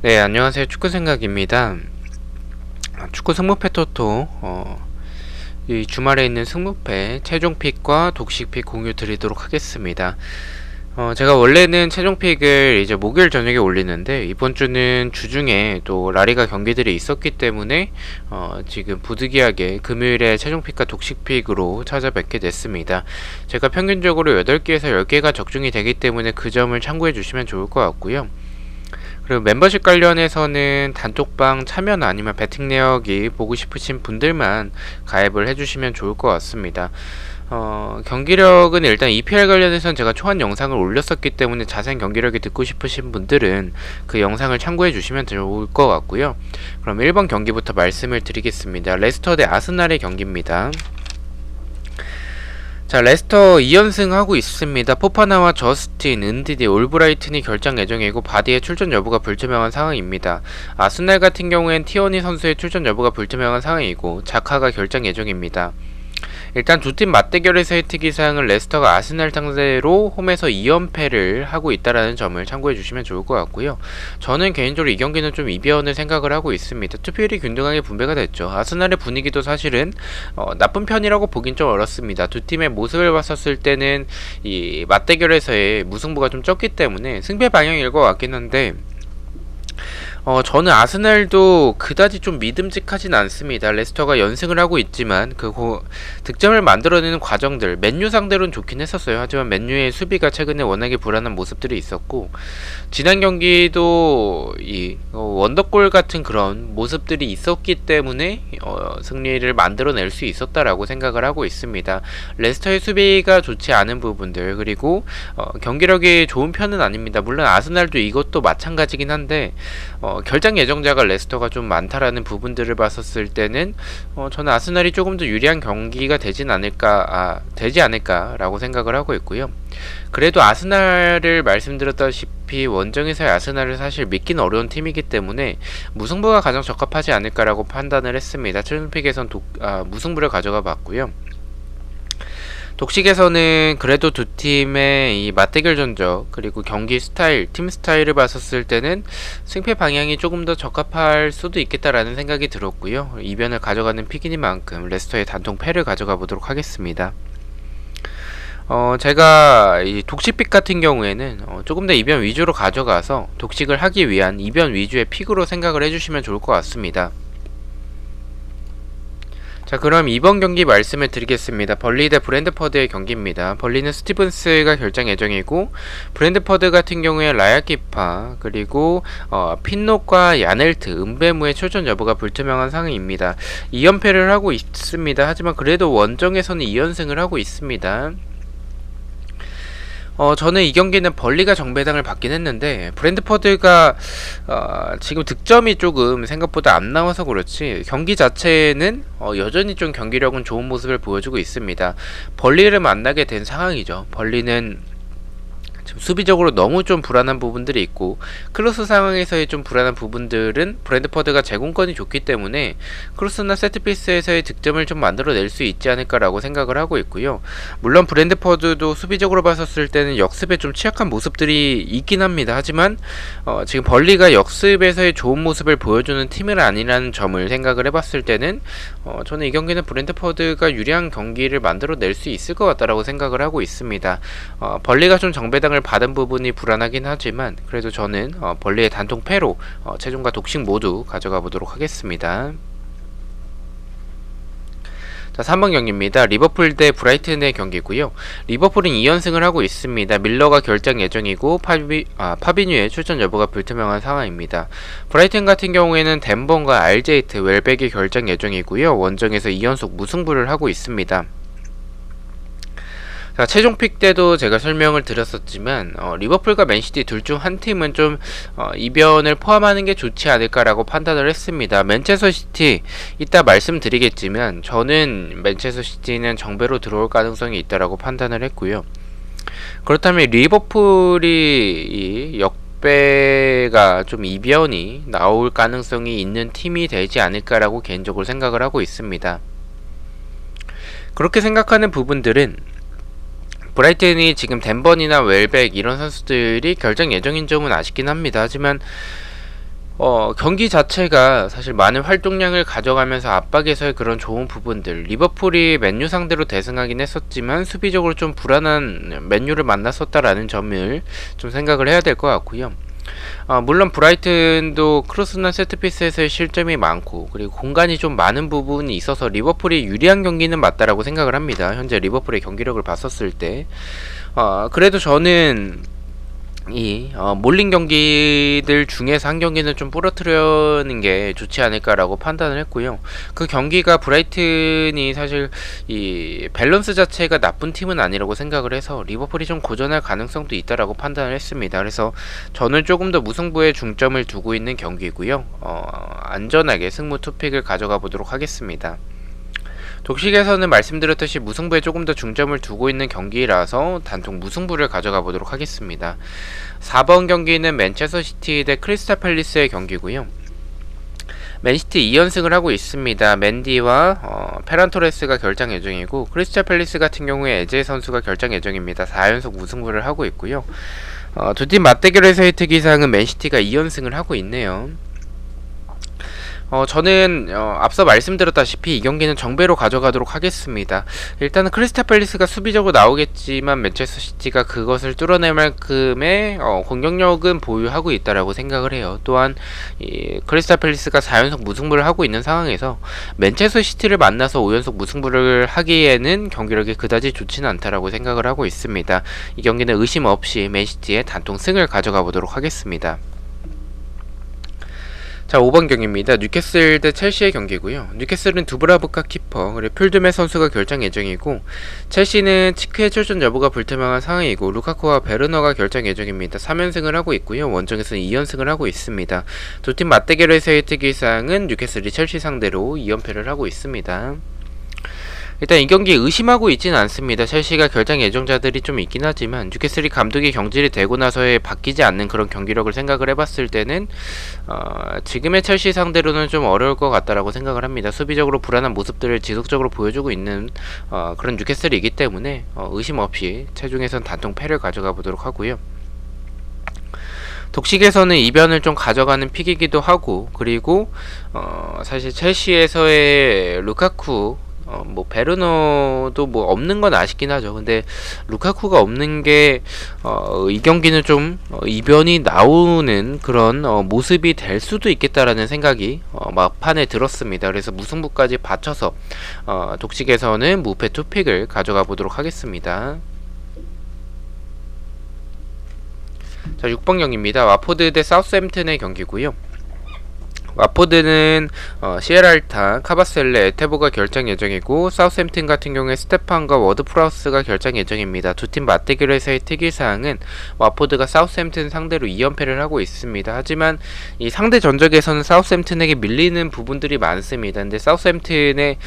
네, 안녕하세요. 축구 생각입니다. 축구 승무패 토토, 이 주말에 있는 승무패 최종 픽과 독식 픽 공유 드리도록 하겠습니다. 제가 원래는 최종 픽을 이제 목요일 저녁에 올리는데, 이번 주는 주중에 또 라리가 경기들이 있었기 때문에, 지금 부득이하게 금요일에 최종 픽과 독식 픽으로 찾아뵙게 됐습니다. 제가 평균적으로 8개에서 10개가 적중이 되기 때문에 그 점을 참고해 주시면 좋을 것 같고요. 그리고 멤버십 관련해서는 단톡방 참여나 아니면 배팅 내역이 보고 싶으신 분들만 가입을 해주시면 좋을 것 같습니다. 경기력은 일단 EPL 관련해서는 제가 초안 영상을 올렸었기 때문에 자세한 경기력이 듣고 싶으신 분들은 그 영상을 참고해 주시면 좋을 것 같고요. 그럼 1번 경기부터 말씀을 드리겠습니다. 레스터 대 아스날의 경기입니다. 자, 레스터 2연승 하고 있습니다. 포파나와 저스틴, 은디디, 올브라이튼이 결장 예정이고 바디의 출전 여부가 불투명한 상황입니다. 아스날 같은 경우엔 티어니 선수의 출전 여부가 불투명한 상황이고 자카가 결장 예정입니다. 일단 두 팀 맞대결에서의 특이사항은 레스터가 아스날 상대로 홈에서 2연패를 하고 있다는 점을 참고해 주시면 좋을 것 같고요. 저는 개인적으로 이 경기는 좀 이변을 생각을 하고 있습니다. 투표율이 균등하게 분배가 됐죠. 아스날의 분위기도 사실은 나쁜 편이라고 보긴 좀 어렵습니다. 두 팀의 모습을 봤었을 때는 이 맞대결에서의 무승부가 좀 적기 때문에 승패 방향일 것 같긴 한데, 저는 아스날도 그다지 좀 믿음직하진 않습니다. 레스터가 연승을 하고 있지만 득점을 만들어내는 과정들 맨유 상대로는 좋긴 했었어요. 하지만 맨유의 수비가 최근에 워낙에 불안한 모습들이 있었고, 지난 경기도 이 원더골 같은 그런 모습들이 있었기 때문에 승리를 만들어낼 수 있었다라고 생각을 하고 있습니다. 레스터의 수비가 좋지 않은 부분들, 그리고 경기력이 좋은 편은 아닙니다. 물론 아스날도 이것도 마찬가지긴 한데, 결장 예정자가 레스터가 좀 많다라는 부분들을 봤었을 때는 저는 아스날이 조금 더 유리한 경기가 되지 않을까라고 생각을 하고 있고요. 그래도 아스날을 말씀드렸다시피 원정에서의 아스날을 사실 믿기는 어려운 팀이기 때문에 무승부가 가장 적합하지 않을까라고 판단을 했습니다. 최종픽에선 무승부를 가져가 봤고요. 독식에서는 그래도 두 팀의 이 맞대결 전적, 그리고 경기 스타일, 팀 스타일을 봤었을 때는 승패 방향이 조금 더 적합할 수도 있겠다라는 생각이 들었고요. 이변을 가져가는 픽이니만큼 레스터의 단통 패를 가져가 보도록 하겠습니다. 제가 이 독식픽 같은 경우에는 조금 더 이변 위주로 가져가서 독식을 하기 위한 이변 위주의 픽으로 생각을 해주시면 좋을 것 같습니다. 자, 그럼 이번 경기 말씀을 드리겠습니다. 벌리 대 브랜드퍼드의 경기입니다. 벌리는 스티븐스가 결장 예정이고, 브랜드퍼드 같은 경우에 라야키파, 그리고 핀록과 야넬트, 은베무의 출전 여부가 불투명한 상황입니다. 2연패를 하고 있습니다. 하지만 그래도 원정에서는 2연승을 하고 있습니다. 저는 이 경기는 벌리가 정배당을 받긴 했는데, 브랜드퍼드가 지금 득점이 조금 생각보다 안 나와서 그렇지 경기 자체는 여전히 좀 경기력은 좋은 모습을 보여주고 있습니다. 벌리를 만나게 된 상황이죠. 벌리는 지금 수비적으로 너무 좀 불안한 부분들이 있고, 크로스 상황에서의 좀 불안한 부분들은 브랜드퍼드가 제공권이 좋기 때문에 크로스나 세트피스에서의 득점을 좀 만들어낼 수 있지 않을까라고 생각을 하고 있고요. 물론 브랜드퍼드도 수비적으로 봤었을 때는 역습에 좀 취약한 모습들이 있긴 합니다. 하지만 지금 벌리가 역습에서의 좋은 모습을 보여주는 팀은 아니라는 점을 생각을 해봤을 때는 저는 이 경기는 브랜드퍼드가 유리한 경기를 만들어낼 수 있을 것 같다라고 생각을 하고 있습니다. 벌리가 좀 정배당을 받은 부분이 불안하긴 하지만 그래도 저는 벌리의 단통 패로 최종과 독식 모두 가져가 보도록 하겠습니다. 자, 3번 경기입니다. 리버풀 대 브라이튼의 경기고요. 리버풀은 2연승을 하고 있습니다. 밀러가 결장 예정이고 파비뉴의 출전 여부가 불투명한 상황입니다. 브라이튼 같은 경우에는 덴번과 알제이트, 웰백이 결장 예정이고요. 원정에서 2연속 무승부를 하고 있습니다. 자, 최종 픽 때도 제가 설명을 드렸었지만 리버풀과 맨시티 둘 중 한 팀은 좀 이변을 포함하는 게 좋지 않을까라고 판단을 했습니다. 맨체스터 시티 이따 말씀드리겠지만 저는 맨체스터 시티는 정배로 들어올 가능성이 있다라고 판단을 했고요. 그렇다면 리버풀이 이 역배가 좀 이변이 나올 가능성이 있는 팀이 되지 않을까라고 개인적으로 생각을 하고 있습니다. 그렇게 생각하는 부분들은 브라이튼이 지금 덴번이나 웰백 이런 선수들이 결정 예정인 점은 아쉽긴 합니다. 하지만 경기 자체가 사실 많은 활동량을 가져가면서 압박에서의 그런 좋은 부분들, 리버풀이 맨유 상대로 대승하긴 했었지만 수비적으로 좀 불안한 맨유를 만났었다라는 점을 좀 생각을 해야 될 것 같고요. 물론 브라이튼도 크로스나 세트피스에서의 실점이 많고 그리고 공간이 좀 많은 부분이 있어서 리버풀이 유리한 경기는 맞다라고 생각을 합니다. 현재 리버풀의 경기력을 봤었을 때 그래도 저는 몰린 경기들 중에서 한 경기는 좀 부러뜨려는 게 좋지 않을까라고 판단을 했고요. 그 경기가 브라이튼이 사실 이 밸런스 자체가 나쁜 팀은 아니라고 생각을 해서 리버풀이 좀 고전할 가능성도 있다라고 판단을 했습니다. 그래서 저는 조금 더 무승부에 중점을 두고 있는 경기고요. 안전하게 승무 투픽을 가져가 보도록 하겠습니다. 독식에서는 말씀드렸듯이 무승부에 조금 더 중점을 두고 있는 경기라서 단통 무승부를 가져가 보도록 하겠습니다. 4번 경기는 맨체스터 시티 대 크리스탈 팰리스의 경기고요. 맨시티 2연승을 하고 있습니다. 맨디와 페란 토레스가 결장 예정이고 크리스탈 팰리스 같은 경우에 에제 선수가 결장 예정입니다. 4연속 무승부를 하고 있고요. 두 팀 맞대결에서의 특이사항은 맨시티가 2연승을 하고 있네요. 저는 앞서 말씀드렸다시피 이 경기는 정배로 가져가도록 하겠습니다. 일단은 크리스탈 팰리스가 수비적으로 나오겠지만 맨체스터 시티가 그것을 뚫어낼 만큼의 공격력은 보유하고 있다라고 생각을 해요. 또한 이 크리스탈 팰리스가 4연속 무승부를 하고 있는 상황에서 맨체스터 시티를 만나서 5연속 무승부를 하기에는 경기력이 그다지 좋지는 않다라고 생각을 하고 있습니다. 이 경기는 의심 없이 맨시티의 단통 승을 가져가 보도록 하겠습니다. 자, 5번 경기입니다. 뉴캐슬 대 첼시의 경기고요. 뉴캐슬은 두브라브카 키퍼, 그리고 풀드메 선수가 결장 예정이고 첼시는 치크의 출전 여부가 불투명한 상황이고 루카쿠와 베르너가 결장 예정입니다. 3연승을 하고 있고요. 원정에서는 2연승을 하고 있습니다. 두 팀 맞대결에서의 특이사항은 뉴캐슬이 첼시 상대로 2연패를 하고 있습니다. 일단 이 경기 의심하고 있지는 않습니다. 첼시가 결장 예정자들이 좀 있긴 하지만 뉴캐슬이 감독이 경질이 되고 나서에 바뀌지 않는 그런 경기력을 생각을 해봤을 때는 지금의 첼시 상대로는 좀 어려울 것 같다라고 생각을 합니다. 수비적으로 불안한 모습들을 지속적으로 보여주고 있는 그런 뉴캐슬이기 때문에 의심 없이 체중에선 단통 패를 가져가 보도록 하고요. 독식에서는 이변을 좀 가져가는 픽이기도 하고 그리고 사실 첼시에서의 루카쿠 베르너도 없는 건 아쉽긴 하죠. 근데 루카쿠가 없는 게 이 경기는 좀 이변이 나오는 그런 모습이 될 수도 있겠다라는 생각이 막판에 들었습니다. 그래서 무승부까지 받쳐서 독식에서는 무패 투픽을 가져가 보도록 하겠습니다. 자, 6번 경기입니다. 와포드 대 사우스햄튼의 경기고요. 와포드는 시에랄타, 카바셀레, 에테보가 결장 예정이고 사우스햄튼 같은 경우에 스테판과 워드프라우스가 결장 예정입니다. 두 팀 맞대결에서의 특이사항은 와포드가 사우스햄튼 상대로 2연패를 하고 있습니다. 하지만 이 상대 전적에서는 사우스햄튼에게 밀리는 부분들이 많습니다. 근데 사우스햄튼의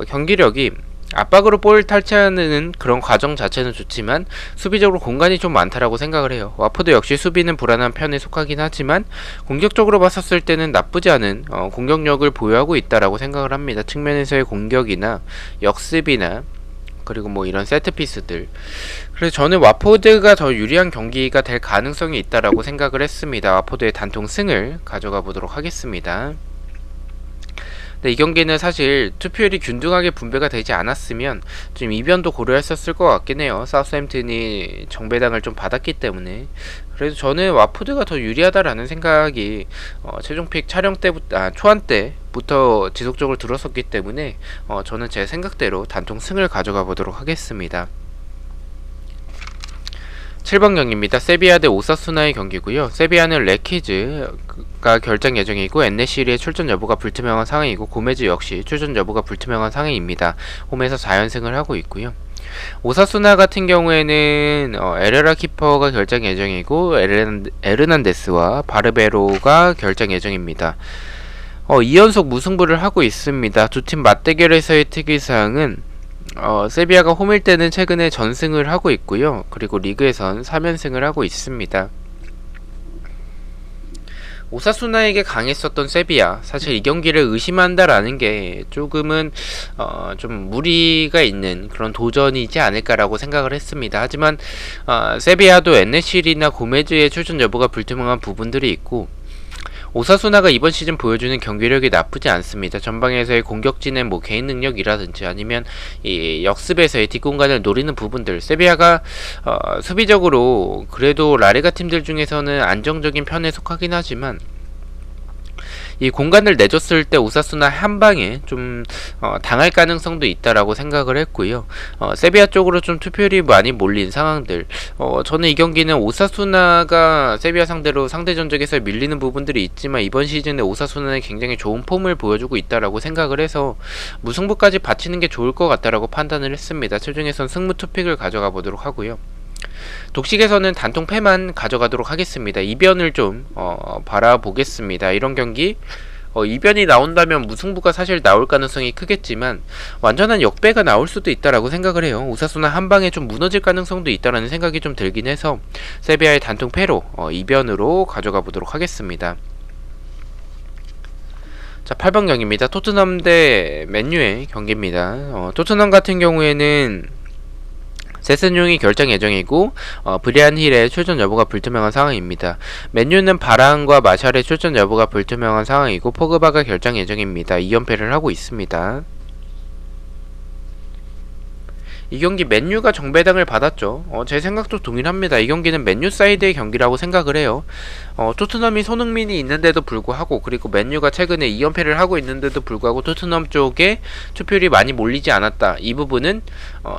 경기력이 압박으로 볼 탈취하는 그런 과정 자체는 좋지만 수비적으로 공간이 좀 많다라고 생각을 해요. 와포드 역시 수비는 불안한 편에 속하긴 하지만 공격적으로 봤었을 때는 나쁘지 않은 공격력을 보유하고 있다라고 생각을 합니다. 측면에서의 공격이나 역습이나 그리고 이런 세트피스들. 그래서 저는 와포드가 더 유리한 경기가 될 가능성이 있다라고 생각을 했습니다. 와포드의 단통 승을 가져가 보도록 하겠습니다. 이 경기는 사실 투표율이 균등하게 분배가 되지 않았으면 좀 이변도 고려했었을 것 같긴 해요. 사우스햄튼이 정배당을 좀 받았기 때문에. 그래서 저는 와포드가 더 유리하다라는 생각이 최종픽 촬영 때부터 초안 때부터 지속적으로 들었었기 때문에 저는 제 생각대로 단통 승을 가져가 보도록 하겠습니다. 7번 경기입니다. 세비야 대 오사수나의 경기고요. 세비야는 레키즈가 결장 예정이고 엔네시리의 출전 여부가 불투명한 상황이고 고메즈 역시 출전 여부가 불투명한 상황입니다. 홈에서 4연승을 하고 있고요. 오사수나 같은 경우에는 에레라 키퍼가 결장 예정이고 에르난데스와 바르베로가 결장 예정입니다. 2연속 무승부를 하고 있습니다. 두 팀 맞대결에서의 특이사항은 세비야가 홈일 때는 최근에 전승을 하고 있고요. 그리고 리그에선 3연승을 하고 있습니다. 오사수나에게 강했었던 세비야, 사실 이 경기를 의심한다라는 게 조금은 좀 무리가 있는 그런 도전이지 않을까라고 생각을 했습니다. 하지만 세비야도 엔네실이나 고메즈의 출전 여부가 불투명한 부분들이 있고 오사수나가 이번 시즌 보여주는 경기력이 나쁘지 않습니다. 전방에서의 공격진의 개인 능력이라든지 아니면 이 역습에서의 뒷공간을 노리는 부분들, 세비야가 수비적으로 그래도 라리가 팀들 중에서는 안정적인 편에 속하긴 하지만 이 공간을 내줬을 때 오사수나 한 방에 좀 당할 가능성도 있다라고 생각을 했고요. 세비야 쪽으로 좀 투표율이 많이 몰린 상황들. 저는 이 경기는 오사수나가 세비야 상대로 상대 전적에서 밀리는 부분들이 있지만 이번 시즌에 오사수나는 굉장히 좋은 폼을 보여주고 있다라고 생각을 해서 무승부까지 바치는 게 좋을 것 같다라고 판단을 했습니다. 최종에선 승무 투픽을 가져가 보도록 하고요. 독식에서는 단통 패만 가져가도록 하겠습니다. 이변을 좀 바라보겠습니다. 이런 경기 이변이 나온다면 무승부가 사실 나올 가능성이 크겠지만 완전한 역배가 나올 수도 있다라고 생각을 해요. 오사수나 한 방에 좀 무너질 가능성도 있다라는 생각이 좀 들긴 해서 세비야의 단통 패로 이변으로 가져가 보도록 하겠습니다. 자, 8번 경기입니다. 토트넘 대 맨유의 경기입니다. 토트넘 같은 경우에는 세슨용이 결장 예정이고 브리안 힐의 출전 여부가 불투명한 상황입니다. 맨유는 바란과 마샬의 출전 여부가 불투명한 상황이고 포그바가 결장 예정입니다. 2연패를 하고 있습니다. 이 경기 맨유가 정배당을 받았죠. 제 생각도 동일합니다. 이 경기는 맨유 사이드의 경기라고 생각을 해요. 토트넘이 손흥민이 있는데도 불구하고 그리고 맨유가 최근에 2연패를 하고 있는데도 불구하고 토트넘 쪽에 투표율이 많이 몰리지 않았다. 이 부분은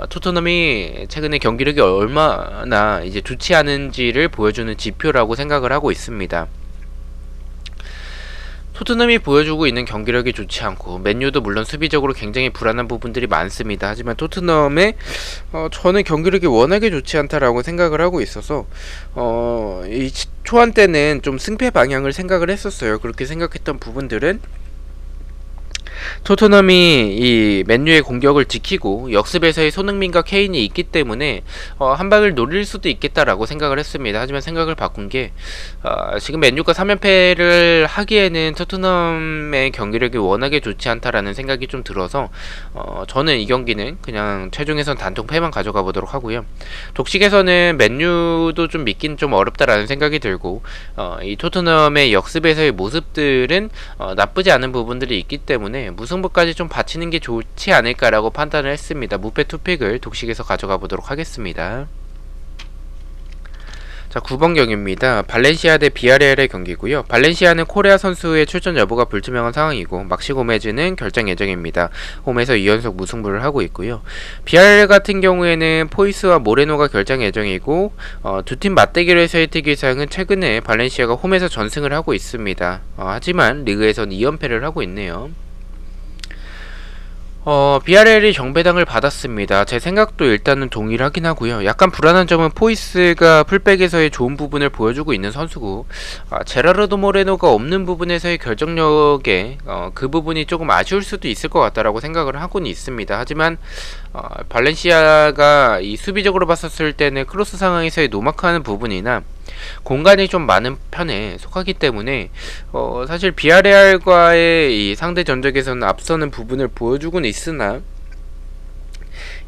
토트넘이 최근에 경기력이 얼마나 이제 좋지 않은지를 보여주는 지표라고 생각을 하고 있습니다. 토트넘이 보여주고 있는 경기력이 좋지 않고 맨유도 물론 수비적으로 굉장히 불안한 부분들이 많습니다. 하지만 토트넘의 저는 경기력이 워낙에 좋지 않다라고 생각을 하고 있어서 이 초안 때는 좀 승패 방향을 생각을 했었어요. 그렇게 생각했던 부분들은 토트넘이 이 맨유의 공격을 지키고 역습에서의 손흥민과 케인이 있기 때문에 한 방을 노릴 수도 있겠다라고 생각을 했습니다. 하지만 생각을 바꾼 게 지금 맨유가 3연패를 하기에는 토트넘의 경기력이 워낙에 좋지 않다라는 생각이 좀 들어서 저는 이 경기는 그냥 최종에선 단통 패만 가져가 보도록 하고요. 독식에서는 맨유도 좀 믿긴 좀 어렵다라는 생각이 들고 이 토트넘의 역습에서의 모습들은 나쁘지 않은 부분들이 있기 때문에 무승부까지 좀 바치는 게 좋지 않을까라고 판단을 했습니다. 무패 투픽을 독식에서 가져가 보도록 하겠습니다. 자, 9번 경기입니다. 발렌시아 대 비아레알의 경기고요. 발렌시아는 코레아 선수의 출전 여부가 불투명한 상황이고 막시 고메즈는 결장 예정입니다. 홈에서 2연속 무승부를 하고 있고요. 비아레알 같은 경우에는 포이스와 모레노가 결장 예정이고 두 팀 맞대결에서의 특이사항은 최근에 발렌시아가 홈에서 전승을 하고 있습니다. 하지만 리그에선 2연패를 하고 있네요. 비아레알이 정배당을 받았습니다. 제 생각도 일단은 동일하긴 하고요. 약간 불안한 점은 포이스가 풀백에서의 좋은 부분을 보여주고 있는 선수고 제라르도 모레노가 없는 부분에서의 결정력에 그 부분이 조금 아쉬울 수도 있을 것 같다라고 생각을 하고는 있습니다. 하지만 발렌시아가 이 수비적으로 봤었을 때는 크로스 상황에서의 노마크하는 부분이나 공간이 좀 많은 편에 속하기 때문에 사실 비아레알과의 이 상대 전적에서는 앞서는 부분을 보여주고는 있으나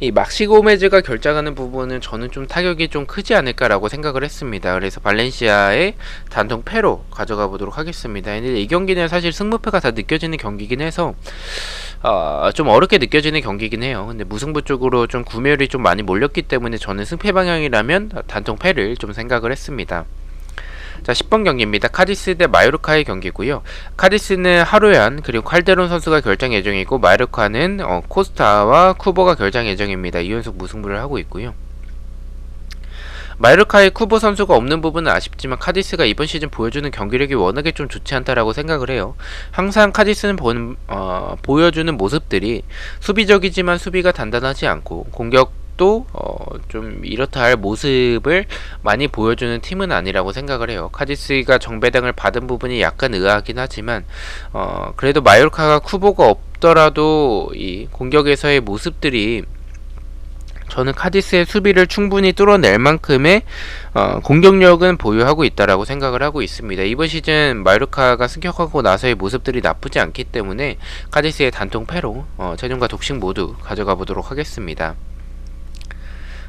이 막시 고메즈가 결정하는 부분은 저는 좀 타격이 좀 크지 않을까라고 생각을 했습니다. 그래서 발렌시아의 단통 패로 가져가 보도록 하겠습니다. 근데 이 경기는 사실 승부패가 다 느껴지는 경기긴 해서 좀 어렵게 느껴지는 경기긴 해요. 근데 무승부 쪽으로 좀 구매율이 좀 많이 몰렸기 때문에 저는 승패 방향이라면 단통 패를 좀 생각을 했습니다. 자, 10번 경기입니다. 카디스 대 마요르카의 경기고요. 카디스는 하루얀 그리고 칼데론 선수가 결장 예정이고 마요르카는 코스타와 쿠보가 결장 예정입니다. 2연속 무승부를 하고 있고요. 마요르카의 쿠보 선수가 없는 부분은 아쉽지만 카디스가 이번 시즌 보여주는 경기력이 워낙에 좀 좋지 않다라고 생각을 해요. 항상 카디스는 보여주는 모습들이 수비적이지만 수비가 단단하지 않고 공격도 좀 이렇다 할 모습을 많이 보여주는 팀은 아니라고 생각을 해요. 카디스가 정배당을 받은 부분이 약간 의아하긴 하지만 그래도 마요르카가 쿠보가 없더라도 이 공격에서의 모습들이 저는 카디스의 수비를 충분히 뚫어낼 만큼의 공격력은 보유하고 있다라고 생각을 하고 있습니다. 이번 시즌 마요르카가 승격하고 나서의 모습들이 나쁘지 않기 때문에 카디스의 단통 패로 최종과 독식 모두 가져가 보도록 하겠습니다.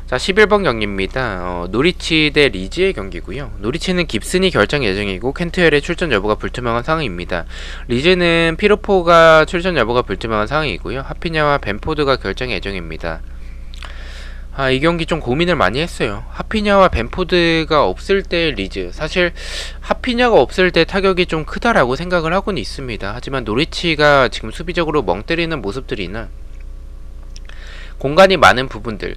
자, 11번 경기입니다. 노리치 대 리즈의 경기고요. 노리치는 깁슨이 결장 예정이고 켄트웰의 출전 여부가 불투명한 상황입니다. 리즈는 피로포가 출전 여부가 불투명한 상황이고요. 하피냐와 벤포드가 결장 예정입니다. 이 경기 좀 고민을 많이 했어요. 하피냐와 벤포드가 없을 때 리즈. 사실 하피냐가 없을 때 타격이 좀 크다라고 생각을 하고는 있습니다. 하지만 노리치가 지금 수비적으로 멍 때리는 모습들이나 공간이 많은 부분들,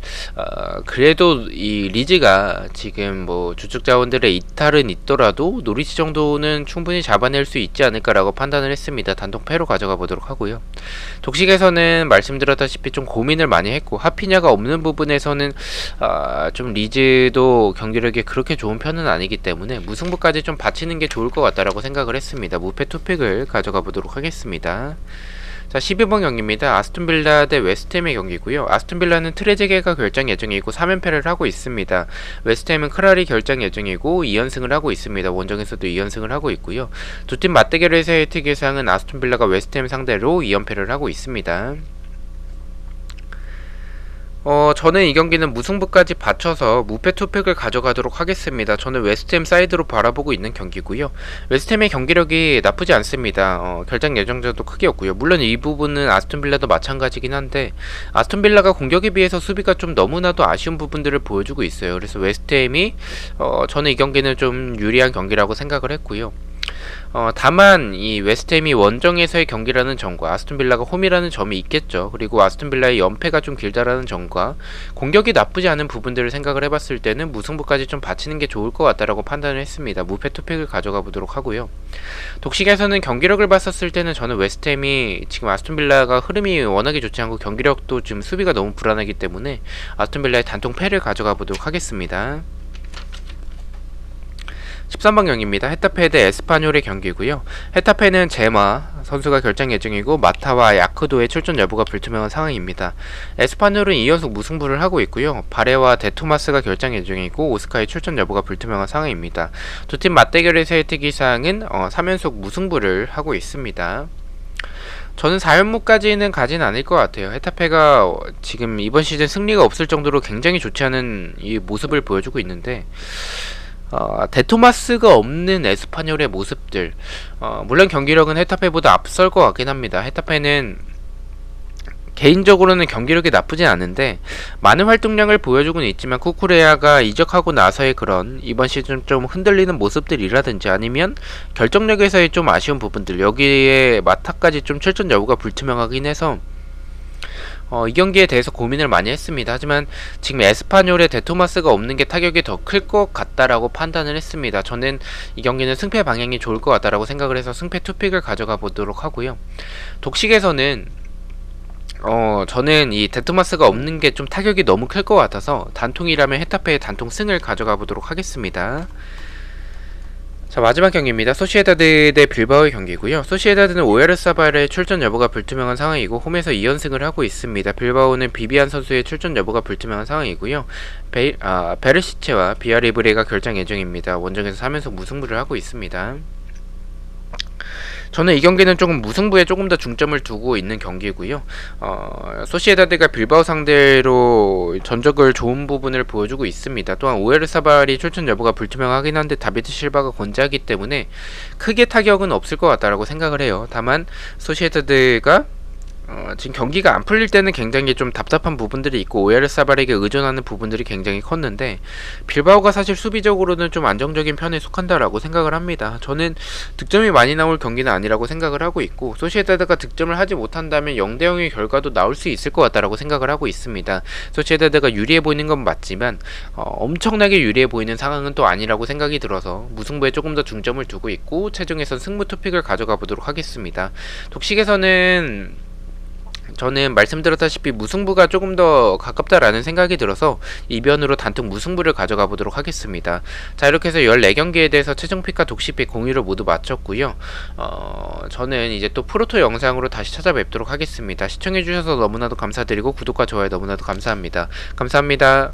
그래도 이 리즈가 지금 뭐 주축 자원들의 이탈은 있더라도 노리치 정도는 충분히 잡아낼 수 있지 않을까라고 판단을 했습니다. 단독 패로 가져가 보도록 하고요. 독식에서는 말씀드렸다시피 좀 고민을 많이 했고, 하피냐가 없는 부분에서는 좀 리즈도 경기력이 그렇게 좋은 편은 아니기 때문에 무승부까지 좀 바치는 게 좋을 것 같다라고 생각을 했습니다. 무패 투팩을 가져가 보도록 하겠습니다. 자, 12번 경기입니다. 아스톤빌라 대 웨스트햄의 경기고요. 아스톤빌라는 트레제게가 결장 예정이고 3연패를 하고 있습니다. 웨스트햄은 크라리 결장 예정이고 2연승을 하고 있습니다. 원정에서도 2연승을 하고 있고요. 두 팀 맞대결에서의 특이사항은 아스톤빌라가 웨스트햄 상대로 2연패를 하고 있습니다. 저는 이 경기는 무승부까지 받쳐서 무패 투팩을 가져가도록 하겠습니다. 저는 웨스트햄 사이드로 바라보고 있는 경기고요. 웨스트햄의 경기력이 나쁘지 않습니다. 결장 예정자도 크게 없고요. 물론 이 부분은 아스톤빌라도 마찬가지긴 한데 아스톤빌라가 공격에 비해서 수비가 좀 너무나도 아쉬운 부분들을 보여주고 있어요. 그래서 웨스트햄이 저는 이 경기는 좀 유리한 경기라고 생각을 했고요. 다만 이 웨스트햄이 원정에서의 경기라는 점과 아스톤빌라가 홈이라는 점이 있겠죠. 그리고 아스톤빌라의 연패가 좀 길다라는 점과 공격이 나쁘지 않은 부분들을 생각을 해봤을 때는 무승부까지 좀 바치는 게 좋을 것 같다라고 판단을 했습니다. 무패 투팩을 가져가 보도록 하고요. 독식에서는 경기력을 봤었을 때는 저는 웨스트햄이 지금 아스톤빌라가 흐름이 워낙에 좋지 않고 경기력도 지금 수비가 너무 불안하기 때문에 아스톤빌라의 단통 패를 가져가 보도록 하겠습니다. 13번 경기입니다. 헤타페 대 에스파뇰의 경기고요. 헤타페는 제마 선수가 결장 예정이고 마타와 야크도의 출전 여부가 불투명한 상황입니다. 에스파뇰은 2연속 무승부를 하고 있고요. 바레와 데토마스가 결장 예정이고 오스카의 출전 여부가 불투명한 상황입니다. 두 팀 맞대결에서의 특이사항은 3연속 무승부를 하고 있습니다. 저는 4연무까지는 가진 않을 것 같아요. 헤타페가 지금 이번 시즌 승리가 없을 정도로 굉장히 좋지 않은 이 모습을 보여주고 있는데 데토마스가 없는 에스파뇰의 모습들, 물론 경기력은 헤타페보다 앞설 것 같긴 합니다. 헤타페는 개인적으로는 경기력이 나쁘진 않은데 많은 활동량을 보여주고는 있지만 쿠쿠레아가 이적하고 나서의 그런 이번 시즌 좀 흔들리는 모습들이라든지 아니면 결정력에서의 좀 아쉬운 부분들, 여기에 마타까지 좀 출전 여부가 불투명하긴 해서 이 경기에 대해서 고민을 많이 했습니다. 하지만 지금 에스파뇰의 데토마스가 없는 게 타격이 더 클 것 같다라고 판단을 했습니다. 저는 이 경기는 승패 방향이 좋을 것 같다라고 생각을 해서 승패 투픽을 가져가 보도록 하고요. 독식에서는 저는 이 데토마스가 없는 게 좀 타격이 너무 클 것 같아서 단통이라면 헤타페의 단통 승을 가져가 보도록 하겠습니다. 자, 마지막 경기입니다. 소시에다드 대 빌바오의 경기고요. 소시에다드는 오야르사발의 출전 여부가 불투명한 상황이고 홈에서 2연승을 하고 있습니다. 빌바오는 비비안 선수의 출전 여부가 불투명한 상황이고요. 베르시체와 비아리브레가 결장 예정입니다. 원정에서 3연속 무승부를 하고 있습니다. 저는 이 경기는 조금 무승부에 조금 더 중점을 두고 있는 경기고요. 소시에다드가 빌바오 상대로 전적을 좋은 부분을 보여주고 있습니다. 또한 오야르사발이 출전 여부가 불투명하긴 한데 다비드 실바가 건재하기 때문에 크게 타격은 없을 것 같다라고 생각을 해요. 다만 소시에다드가 지금 경기가 안 풀릴 때는 굉장히 좀 답답한 부분들이 있고 오야르사발에게 의존하는 부분들이 굉장히 컸는데 빌바오가 사실 수비적으로는 좀 안정적인 편에 속한다라고 생각을 합니다. 저는 득점이 많이 나올 경기는 아니라고 생각을 하고 있고 소시에다드가 득점을 하지 못한다면 0대0의 결과도 나올 수 있을 것 같다라고 생각을 하고 있습니다. 소시에다드가 유리해 보이는 건 맞지만 엄청나게 유리해 보이는 상황은 또 아니라고 생각이 들어서 무승부에 조금 더 중점을 두고 있고 최종에선 승부 투픽을 가져가 보도록 하겠습니다. 독식에서는 저는 말씀드렸다시피 무승부가 조금 더 가깝다라는 생각이 들어서 이변으로 단통 무승부를 가져가 보도록 하겠습니다. 자, 이렇게 해서 14경기에 대해서 최종픽과 독식픽 공유를 모두 마쳤고요. 저는 이제 또 프로토 영상으로 다시 찾아뵙도록 하겠습니다. 시청해주셔서 너무나도 감사드리고 구독과 좋아요 너무나도 감사합니다. 감사합니다.